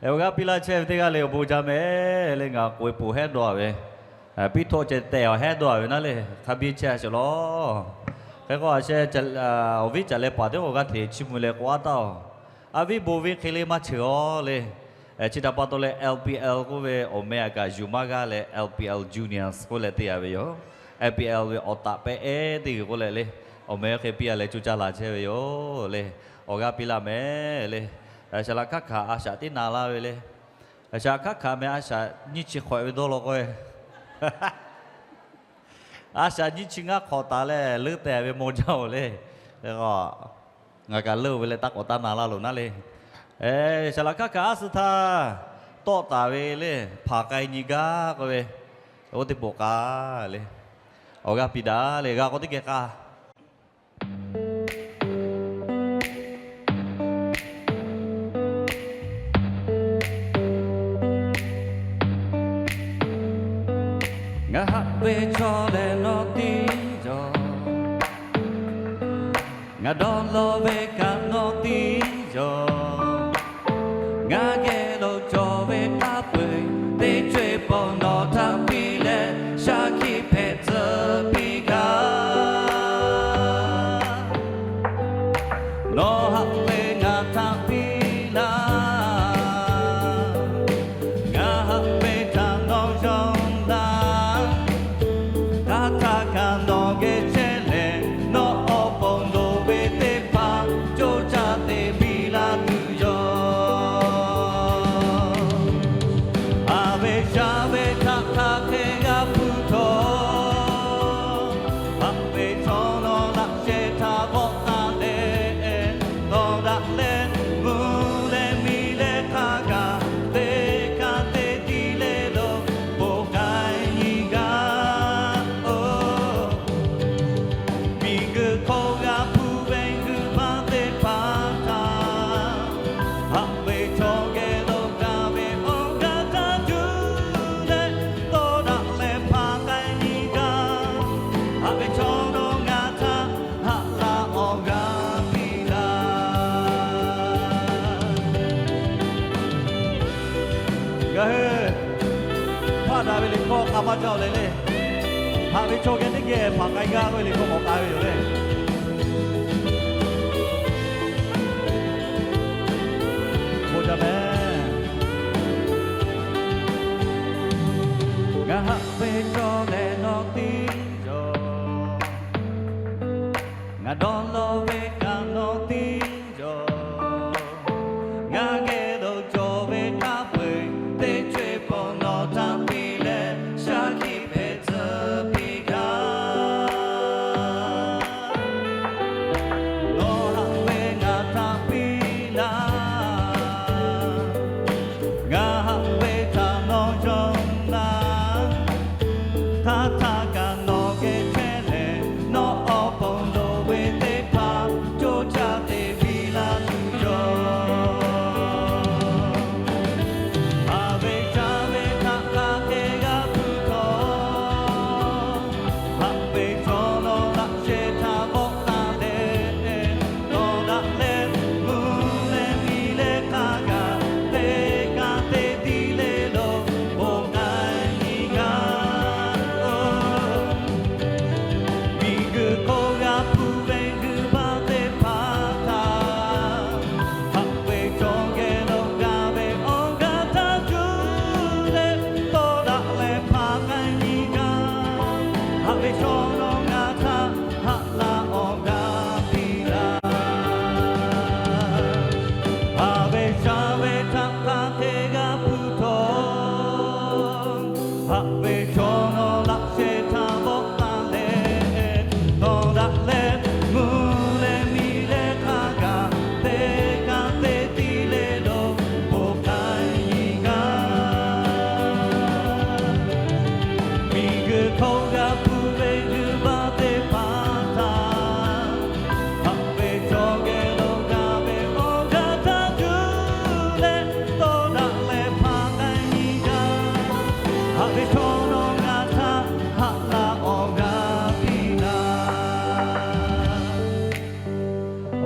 Eoga pila chef tega le boja me le nga koi pu he do ave. Pi tho che te he do ave na le khabi che chalo. Cái gọi xe ở vị trả lời bảo thế của các thị chim mùi quá tao, à vì bố vì khi mà chữa le, chỉ đã bảo tôi le LPL của về Omega Jumaga le LPL Juniors của le tiệt vậy yo, LPL về OTAPE thì của le Omega KPL le chú cha là chơi vậy yo le, Oga pila me le, sẽ là các khả sẽ tin nào là vậy le, sẽ các khả me sẽ như chỉ khỏi về đâu lo coi. Asa ni chinga khota le lu te be mo jao le ko nga ka lu le tak ota na la lo na le sala ka ka sa tha to ta we le pha kai ni ga ko we o ti bo ka le o ga pida le ga ko ti ke ka nga ha be cho le no ti jo nga don lo be ka no ti jo nga ge lo cho be ka pwe te chue po no ta pi le sha ki phe tse pi ga no ha be nga ta pi la nga ha be ta no jo mà cho lấy lên, hạ với cho cái kia phẳng cái ga với liền không một tay rồi đấy. Một trăm bé, ngã hạ với cho để nó tin rồi, ngã đón lo với cả nó tin rồi, ngã nghe đâu cho với cả với để chơi bỏ nó tham pi.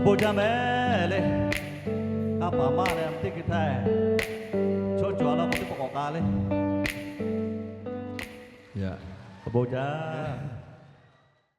Bojamele, apa mana yang tiket ตาเลย อย่า โบจ้า